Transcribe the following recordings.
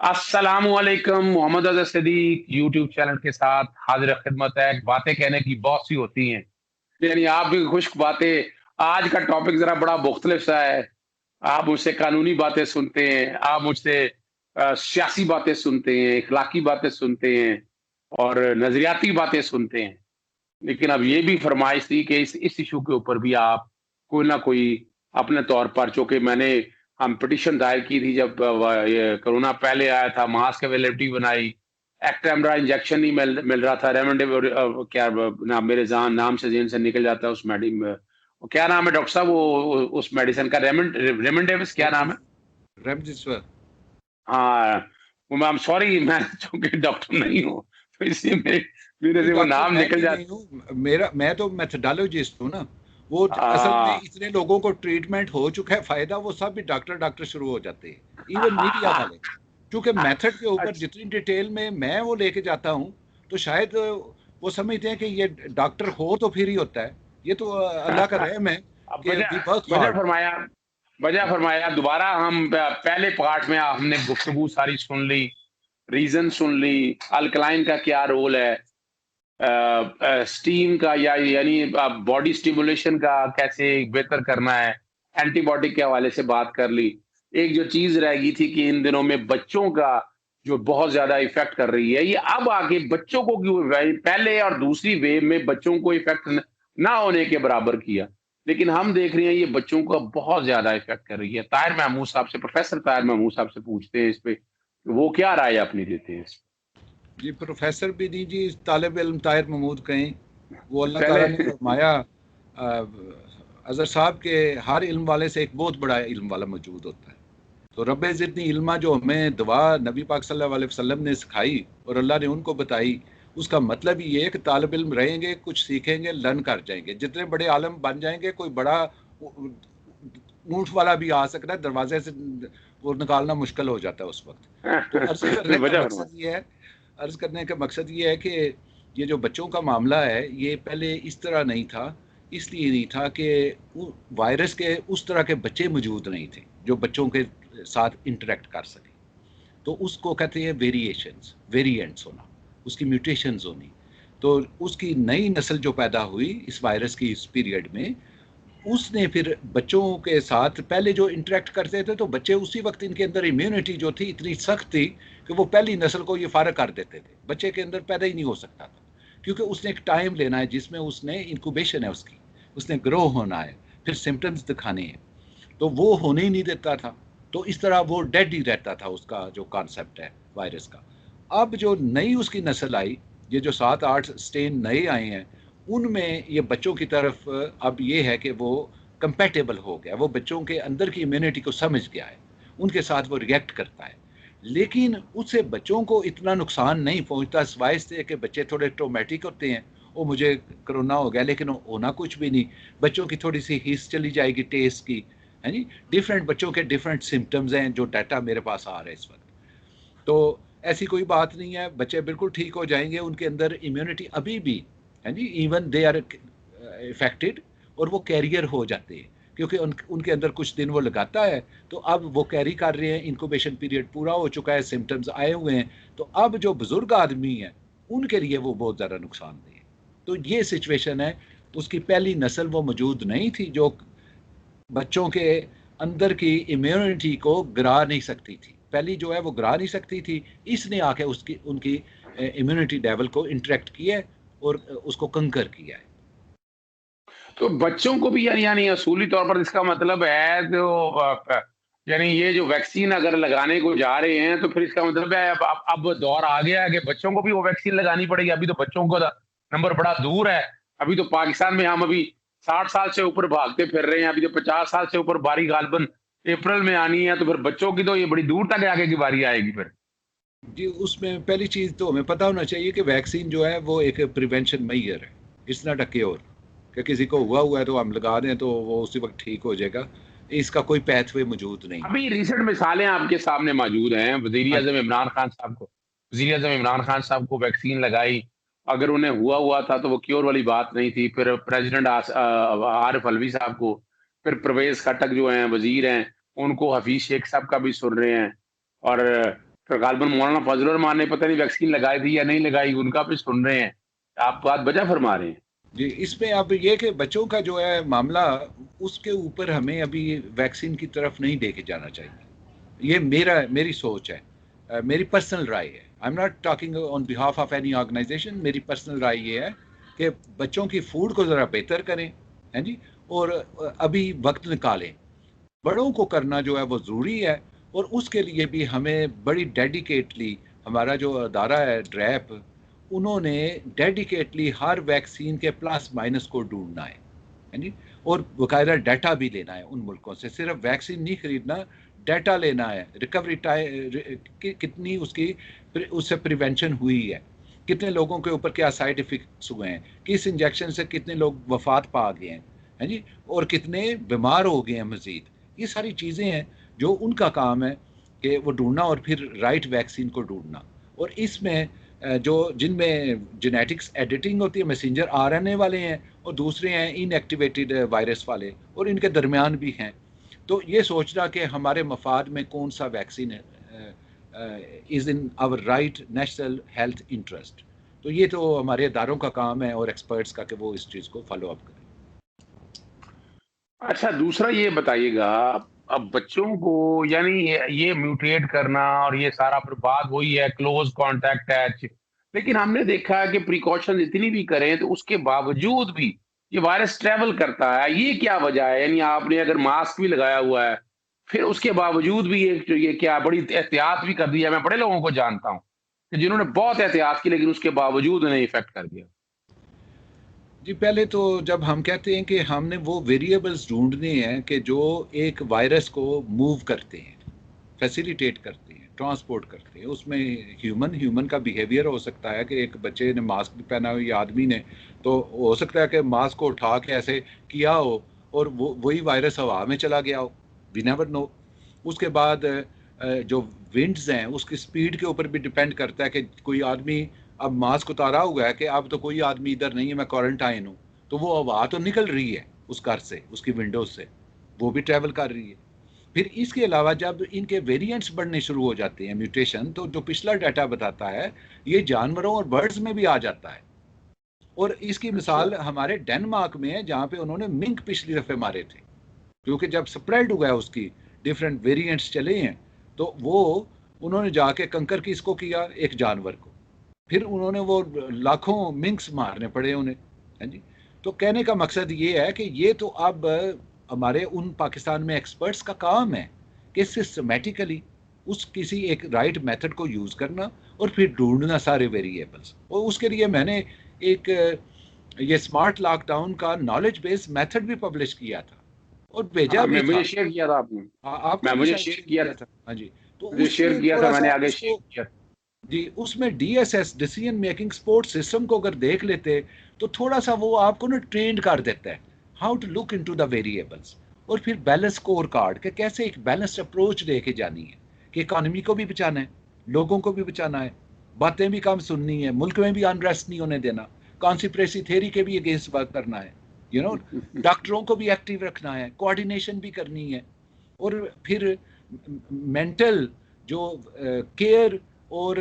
अस्सलामुअलैकुम। Mohammad Azhar Siddique YouTube channel के साथ हाजिर खिदमत है। बातें कहने की बहुत सी होती हैं, यानी आप भी खुश्क बातें। आज का टॉपिक ज़रा बड़ा मुख्तलिफ सा है। आप मुझसे कानूनी बातें सुनते हैं, आप मुझसे सियासी बातें सुनते हैं, इखलाकी बातें सुनते हैं और नज़रियाती बातें सुनते हैं। लेकिन अब ये भी फ़रमाइश थी कि इस इश्यू के ऊपर भी आप कोई ना कोई अपने तौर पर, चूँकि हम पिटीशन दायर की थी जब ये कोरोना पहले आया था, मास्क अवेलेबिलिटी बनाई, एक्टेम्बरा इंजेक्शन नहीं मिल रहा था, रेमडेसिविर क्या नाम मेरे नाम से ज़हन से निकल जाता है उस मेडि में, वो क्या नाम है डॉक्टर साहब वो उस मेडिसिन का रेमडेसिविर क्या नाम है? रेमडेसिविर। हाँ, वो आई एम सॉरी मैं चूँकि डॉक्टर नहीं हूँ, तो इसलिए मेरे से वो डॉक्टर नाम मैं निकल भी नहीं जाता। हूँ, मैं तो मेथोडोलॉजिस्ट हूँ ना। वो असल में हाँ, इतने लोगों को ट्रीटमेंट हो चुका है, फायदा वो सब भी डॉक्टर डॉक्टर शुरू हो जाते हैं, इवन मीडिया वाले। क्योंकि मेथड के ऊपर अच्छा, जितनी डिटेल में मैं वो लेके जाता हूँ, तो शायद वो समझते हैं कि ये डॉक्टर हो तो फिर ही होता है। ये तो अल्लाह का रहम है अब कि वी वजह वर्क वजह हार्ड। फरमाया वजह फरमाया दोबारा हम पहले पार्ट में हमने गुफ्तगू सारी सुन ली, रीजन सुन ली, अल्कलाइन का क्या रोल है, स्टीम का या यानी बॉडी स्टिमुलेशन का कैसे बेहतर करना है, एंटीबायोटिक के हवाले से बात कर ली। एक जो चीज रह गई थी कि इन दिनों में बच्चों का जो बहुत ज्यादा इफेक्ट कर रही है, ये अब आके बच्चों को क्यों पहले और दूसरी वेव में बच्चों को इफेक्ट ना होने के बराबर किया, लेकिन हम देख रहे हैं ये बच्चों को बहुत ज्यादा इफेक्ट कर रही है। ताहिर महमूद साहब से, प्रोफेसर ताहिर महमूद साहब से पूछते हैं इस पे, वो क्या राय अपनी देते हैं इस जी, प्रोफेसर भी नहीं जी, तालिब इल्म ताहिर महमूद कहें। वो पे? अल्लाह पहले ताला ने फरमाया, अज़हर साहब के हर इल्म वाले से एक बहुत बड़ा इल्म वाला मौजूद होता है। तो रब्बे ज़िदनी इल्मा जो हमें दुआ नबी पाक सल्लल्लाहु अलैहि वसल्लम ने सिखाई और अल्लाह ने उनको बताई, उसका मतलब ये है कि तालिब इल्म रहेंगे, कुछ सीखेंगे, लर्न कर जाएंगे। जितने बड़े आलम बन जाएंगे, कोई बड़ा ऊँट वाला भी आ सकता है, दरवाजे से वो निकालना मुश्किल हो जाता है उस वक्त। तो वजह फरमाए। अर्ज करने का मकसद ये है कि ये जो बच्चों का मामला है, ये पहले इस तरह नहीं था। इसलिए नहीं था कि वायरस के उस तरह के बच्चे मौजूद नहीं थे जो बच्चों के साथ इंटरेक्ट कर सके। तो उसको कहते हैं वेरिएशंस, वेरिएंट्स होना, उसकी म्यूटेशंस होनी। तो उसकी नई नस्ल जो पैदा हुई इस वायरस की इस पीरियड में, उसने फिर बच्चों के साथ पहले जो इंटरेक्ट करते थे, तो बच्चे उसी वक्त इनके अंदर इम्यूनिटी जो थी इतनी सख्त थी कि वो पहली नस्ल को ये फारग कर देते थे। बच्चे के अंदर पैदा ही नहीं हो सकता था, क्योंकि उसने एक टाइम लेना है जिसमें उसने इंक्यूबेशन है उसकी, उसने ग्रो होना है, फिर सिम्टम्स दिखाने हैं। तो वो होने ही नहीं देता था। तो इस तरह वो डेड ही रहता था, उसका जो कॉन्सेप्ट है वायरस का। अब जो नई उसकी नस्ल आई, ये जो 7-8 स्टेन नए आए हैं, उनमें ये बच्चों की तरफ अब ये है कि वो कंपैटिबल हो गया, वो बच्चों के अंदर की इम्यूनिटी को समझ गया है, उनके साथ वो रिएक्ट करता है। लेकिन उससे बच्चों को इतना नुकसान नहीं पहुंचता, सिवाय इससे कि बच्चे थोड़े ट्रोमेटिक होते हैं। वो मुझे कोरोना हो गया, लेकिन होना कुछ भी नहीं। बच्चों की थोड़ी सी हिस चली जाएगी टेस्ट की, है जी। डिफरेंट बच्चों के डिफरेंट सिम्टम्स हैं, जो डाटा मेरे पास आ रहा है इस वक्त। तो ऐसी कोई बात नहीं है, बच्चे बिल्कुल ठीक हो जाएंगे, उनके अंदर इम्यूनिटी अभी भी है जी। इवन दे आर इफेक्टेड और वो कैरियर हो जाते हैं, क्योंकि उनके अंदर कुछ दिन वो लगाता है। तो अब वो कैरी कर रहे हैं, इंक्यूबेशन पीरियड पूरा हो चुका है, सिम्टम्स आए हुए हैं। तो अब जो बुजुर्ग आदमी है, उनके लिए वो बहुत ज़्यादा नुकसानदेह है। तो ये सिचुएशन है। उसकी पहली नस्ल वो मौजूद नहीं थी जो बच्चों के अंदर की इम्यूनिटी को गिरा नहीं सकती थी। पहली जो है वो गिरा नहीं सकती थी, इसने आके उसकी उनकी इम्यूनिटी लेवल को इंटरेक्ट किया है और उसको कंकर किया है। तो बच्चों को भी यानी यानी असूली तौर पर इसका मतलब है जो यानी ये जो वैक्सीन अगर लगाने को जा रहे हैं, तो फिर इसका मतलब है अब दौर आ गया है कि बच्चों को भी वो वैक्सीन लगानी पड़ेगी। अभी तो बच्चों का नंबर बड़ा दूर है। अभी तो पाकिस्तान में हम अभी 60 साल से ऊपर भागते फिर रहे हैं। अभी तो 50 साल से ऊपर बारी गालबन अप्रैल में आनी है, तो फिर बच्चों की तो ये बड़ी दूर तक आगे की बारी आएगी फिर। जी, उसमें पहली चीज़ तो हमें पता होना चाहिए कि वैक्सीन जो है वो एक प्रिवेंशन मेजर है, इट्स नॉट अ क्योर। कि किसी को हुआ है तो हम लगा दें तो वो उसी वक्त ठीक हो जाएगा। इसका कोई पैथवे मौजूद नहीं है। अभी रिसेंट मिसालें आपके सामने मौजूद हैं। वज़ीर हाँ आज़म जी। इमरान खान साहब को वज़ीर आज़म इमरान खान साहब को वैक्सीन लगाई। अगर उन्हें हुआ था तो वो क्योर वाली बात नहीं थी। फिर प्रेसिडेंट आरिफ अलवी साहब को, फिर परवेज़ खट्टक जो हैं वज़ीर हैं, उनको हफ़ीज़ शेख साहब का भी सुन रहे हैं। और तो गालबन मौलाना फजल रहमान ने पता नहीं वैक्सीन लगाई थी या नहीं लगाई, उनका भी सुन रहे हैं। आप बात वजह फरमा रहे हैं। जी, इसमें अब ये कि बच्चों का जो है मामला, उसके ऊपर हमें अभी वैक्सीन की तरफ नहीं लेके जाना चाहिए। ये मेरी सोच है, मेरी पर्सनल राय है। I am not talking on behalf of any organisation. मेरी पर्सनल राय ये है कि बच्चों की फूड को ज़रा बेहतर करें, हैं जी, और अभी वक्त निकालें। बड़ों को करना जो है वो ज़रूरी है, और उसके लिए भी हमें बड़ी डेडिकेटली, हमारा जो अदारा है ड्रैप, उन्होंने डेडिकेटली हर वैक्सीन के प्लस माइनस को ढूंढना है जी, और बाकायदा डाटा भी लेना है उन मुल्कों से। सिर्फ वैक्सीन नहीं खरीदना, डाटा लेना है, रिकवरी कितनी उसकी उससे प्रिवेंशन हुई है, कितने लोगों के ऊपर क्या साइड इफ़ेक्ट्स हुए हैं, किस इंजेक्शन से कितने लोग वफात पा गए हैं जी, और कितने बीमार हो गए हैं मज़ीद। ये सारी चीज़ें हैं जो उनका काम है कि वो ढूंढना, और फिर राइट वैक्सीन को ढूंढना। और इसमें जो जिनमें जेनेटिक्स एडिटिंग होती है, मैसेंजर आरएनए वाले हैं, और दूसरे हैं इनएक्टिवेटेड वायरस वाले, और इनके दरमियान भी हैं। तो ये सोचना कि हमारे मफाद में कौन सा vaccine is in our right national health interest, तो ये तो हमारे इदारों का काम है और एक्सपर्ट्स का कि वो इस चीज़ को फॉलो अप करें। अच्छा, दूसरा ये बताइएगा, अब बच्चों को यानी ये म्यूटेट करना और ये सारा फिर बात वही है क्लोज कॉन्टैक्ट टच। लेकिन हमने देखा है कि प्रिकॉशन इतनी भी करें तो उसके बावजूद भी ये वायरस ट्रैवल करता है। ये क्या वजह है? यानी आपने अगर मास्क भी लगाया हुआ है, फिर उसके बावजूद भी ये क्या बड़ी एहतियात भी कर दी है। मैं बड़े लोगों को जानता हूँ कि जिन्होंने बहुत एहतियात की, लेकिन उसके बावजूद उन्हें इफेक्ट कर दिया। जी, पहले तो जब हम कहते हैं कि हमने वो वेरिएबल्स ढूंढने हैं कि जो एक वायरस को मूव करते हैं, फैसिलिटेट करते हैं, ट्रांसपोर्ट करते हैं, उसमें ह्यूमन ह्यूमन का बिहेवियर हो सकता है कि एक बच्चे ने मास्क भी पहना हो या आदमी ने, तो हो सकता है कि मास्क को उठा के ऐसे किया हो और वो वही वायरस हवा में चला गया हो। We never know. उसके बाद जो विंड्स हैं उसकी स्पीड के ऊपर भी डिपेंड करता है कि कोई आदमी अब मास्क उतारा हुआ है कि अब तो कोई आदमी इधर नहीं है, मैं क्वारंटाइन हूँ, तो वो हवा तो निकल रही है उस घर से, उसकी विंडो से, वो भी ट्रैवल कर रही है। फिर इसके अलावा जब इनके वेरिएंट्स बढ़ने शुरू हो जाते हैं, म्यूटेशन, तो जो पिछला डाटा बताता है ये जानवरों और बर्ड्स में भी आ जाता है। और इसकी अच्छा। मिसाल हमारे डेनमार्क में है, जहाँ पे उन्होंने मिंक पिछली दफ़े मारे थे, क्योंकि जब स्प्रेड हुआ है उसकी डिफरेंट वेरिएंट्स चले हैं, तो वो उन्होंने जाके कंकर किसको किया, एक जानवर को, फिर उन्होंने वो लाखों मिंक्स मारने पड़े उन्हें, है जी। तो कहने का मकसद ये है कि ये तो अब हमारे उन पाकिस्तान में एक्सपर्ट्स का काम है कि सिस्टमेटिकली उस किसी एक राइट मेथड को यूज़ करना और फिर ढूंढना सारे वेरिएबल्स। और उसके लिए मैंने एक ये स्मार्ट लॉकडाउन का नॉलेज बेस्ड मेथड भी पब्लिश किया था और भेजा हाँ, भी मैं था। मुझे शेयर किया था आपने। आपको मैं भी मुझे शायद शेयर शेयर किया किया था। था। हाँ जी। तो मुझे शेयर उसमें किया था, थोड़ा मैंने सा आगे शेयर उसको, किया। जी, उसमें DSS, decision making support system को अगर देख लेते तो थोड़ा सा वो आपको ना ट्रेंड कर देता है how to look into the variables, और फिर बैलेंस स्कोर कार्ड के कैसे एक बैलेंस्ड अप्रोच लेके जानी है कि इकोनॉमी को भी बचाना है, लोगों को भी बचाना है, बातें भी कम सुननी है, मुल्क में भी अनरेस्ट नहीं होने देना, कॉन्स्पिरेसी थ्योरी के भी अगेंस्ट वर्क करना है, यू नो, डॉक्टरों को भी एक्टिव रखना है, कोऑर्डिनेशन भी करनी है, और फिर मेंटल जो केयर और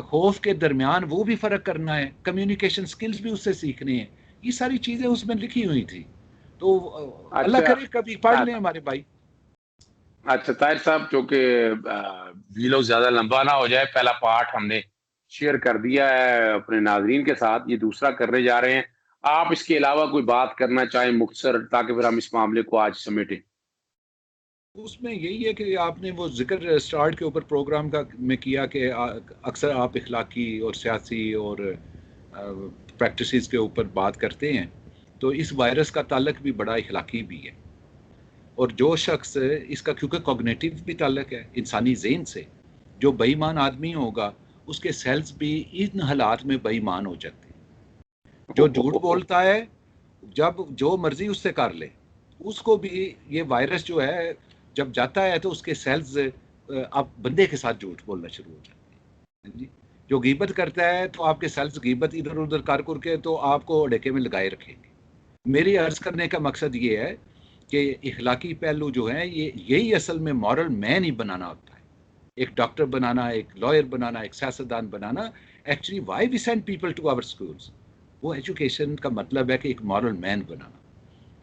खौफ के दरमियान वो भी फ़र्क करना है, कम्युनिकेशन स्किल्स भी उससे सीखने हैं। ये सारी चीज़ें उसमें लिखी हुई थी। तो अल्लाह अच्छा। करे कभी पढ़ लें हमारे भाई। अच्छा ताहिर साहब, चूंकि वीडियो ज्यादा लंबा ना हो जाए, पहला पार्ट हमने शेयर कर दिया है अपने नाजरीन के साथ, ये दूसरा करने जा रहे हैं। आप इसके अलावा कोई बात करना चाहें मुख्तसर, ताकि फिर हम इस मामले को आज समेटें। उसमें यही है कि आपने वो ज़िक्र स्टार्ट के ऊपर प्रोग्राम का में किया कि अक्सर आप इखलाकी और सियासी और प्रैक्टिसेस के ऊपर बात करते हैं, तो इस वायरस का ताल्लुक भी बड़ा इखलाकी भी है। और जो शख्स इसका, क्योंकि कॉग्निटिव भी ताल्लुक है इंसानी ज़हन से, जो बेईमान आदमी होगा उसके सेल्स भी इन हालात में बेईमान हो जाते हैं। जो झूठ बोलता है, जब जो मर्जी उससे कर ले, उसको भी ये वायरस जो है जब जाता है तो उसके सेल्स अब बंदे के साथ झूठ बोलना शुरू हो जाते हैं जी। जो गीबत करता है तो आपके सेल्स गीबत इधर उधर कर करके तो आपको अड़ेके में लगाए रखेंगे। मेरी अर्ज करने का मकसद ये है कि इखलाकी पहलू जो है, ये यही असल में मॉरल मैन ही बनाना होता है। एक डॉक्टर बनाना, एक लॉयर बनाना, एक सियासतदान बनाना। Actually why we send people to our schools, वो एजुकेशन का मतलब है कि एक मॉरल मैन बनाना।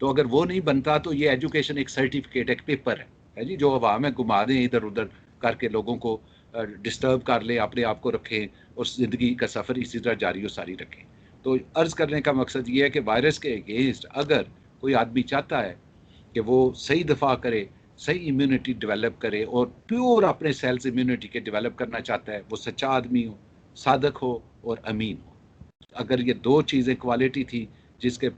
तो अगर वो नहीं बनता तो ये एजुकेशन एक सर्टिफिकेट, एक पेपर है जी, जो हवा में घुमा दें इधर उधर करके, लोगों को डिस्टर्ब कर ले, अपने आप को रखें और ज़िंदगी का सफ़र इसी तरह जारी और सारी रखें। तो अर्ज़ करने का मकसद ये है कि वायरस के अगेंस्ट अगर कोई आदमी चाहता है कि वो सही दफा करे, सही इम्यूनिटी डेवलप करे और प्योर अपने सेल्स इम्यूनिटी के डेवलप करना चाहता है, वो सच्चा आदमी हो, सादक हो और अमीन हो। अगर ये दो चीज़ें क्वालिटी थी जिसके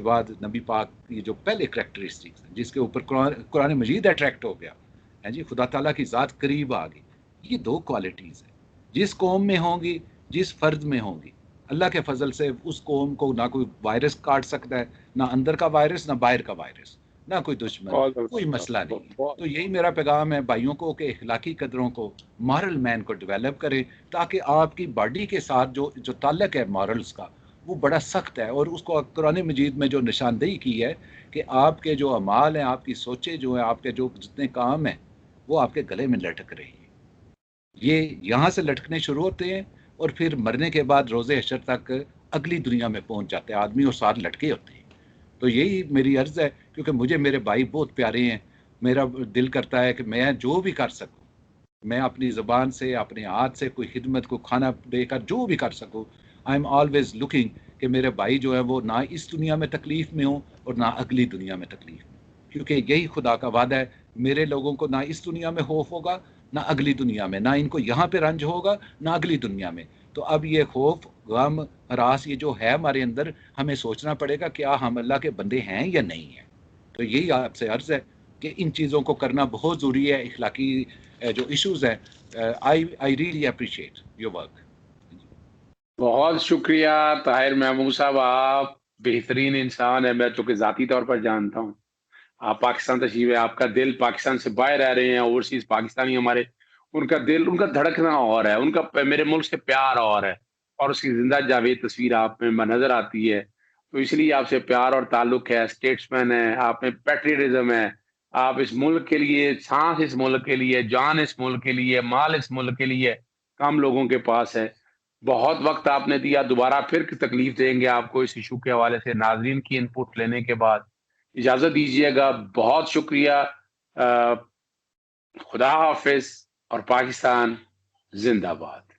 बाद नबी पाक की जो पहले करेक्टरिस्टिक्स हैं, जिसके ऊपर कुरान मजीद अट्रैक्ट हो गया है जी, खुदा ताला की ज़ात करीब आ गई, ये दो क्वालिटीज़ हैं जिस कौम में होंगी, जिस फर्द में होंगी, अल्लाह के फजल से उस कौम को ना कोई वायरस काट सकता है, ना अंदर का वायरस, ना बाहर का वायरस, ना कोई दुश्मन, बहुत कोई जबरदस्त मसला साहब, नहीं है। बहुत। तो यही मेरा पैगाम है भाइयों को कि इखलाकी कदरों को, मॉरल मैन को डेवलप करें, ताकि आपकी बॉडी के साथ जो जो ताल्लुक है मॉरल्स का, वो बड़ा सख्त है। और उसको कुरान मजीद में जो निशानदेही की है कि आपके जो अमाल हैं, आपकी सोचें जो हैं, आपके जो जितने काम हैं, वो आपके गले में लटक रही हैं। ये यहाँ से लटकने शुरू होते हैं और फिर मरने के बाद रोज़े हशर तक अगली दुनिया में पहुँच जाते हैं आदमी, और साथ लटके होते हैं। तो यही मेरी अर्ज़ है, क्योंकि मुझे मेरे भाई बहुत प्यारे हैं। मेरा दिल करता है कि मैं जो भी कर सकूँ, मैं अपनी ज़ुबान से, अपने हाथ से कोई खिदमत को खाना देकर जो भी कर सकूँ, आई एम ऑलवेज़ लुकिंग कि मेरे भाई जो है वो ना इस दुनिया में तकलीफ़ में हो और ना अगली दुनिया में तकलीफ़ में। क्योंकि यही खुदा का वादा है, मेरे लोगों को ना इस दुनिया में खौफ होगा, ना अगली दुनिया में, ना इनको यहाँ पे रंज होगा, ना अगली दुनिया में। तो अब ये खौफ, गम, हरास ये जो है हमारे अंदर, हमें सोचना पड़ेगा क्या हम अल्लाह के बंदे हैं या नहीं हैं। तो यही आपसे अर्ज़ है कि इन चीज़ों को करना बहुत ज़रूरी है। इखलाकी जो इश्यूज़ हैं, I really appreciate your work. बहुत शुक्रिया ताहिर महमूद साहब, आप बेहतरीन इंसान है, मैं चूँकि ज़ाती तौर पर जानता हूँ। आप पाकिस्तान तशरीफ़ है, आपका दिल पाकिस्तान से बाहर रह रहे हैं, ओवरसीज़ पाकिस्तानी हमारे, उनका दिल, उनका धड़कना और है, उनका मेरे मुल्क से प्यार और है, और उसकी ज़िंदा जावेद तस्वीर आप में नज़र आती है। तो इसलिए आपसे प्यार और ताल्लुक है, स्टेट्समैन है, आप में पैट्रियटिज़्म है, आप इस मुल्क के लिए, साँस इस मुल्क के लिए, जान इस मुल्क के लिए, माल इस मुल्क के लिए कम लोगों के पास है। बहुत वक़्त आपने दिया, दोबारा फिर तकलीफ़ देंगे आपको इस इश्यू के हवाले से नाज़रीन की इनपुट लेने के बाद। इजाज़त दीजिएगा, बहुत शुक्रिया। खुदा हाफ़िज़ और पाकिस्तान ज़िंदाबाद।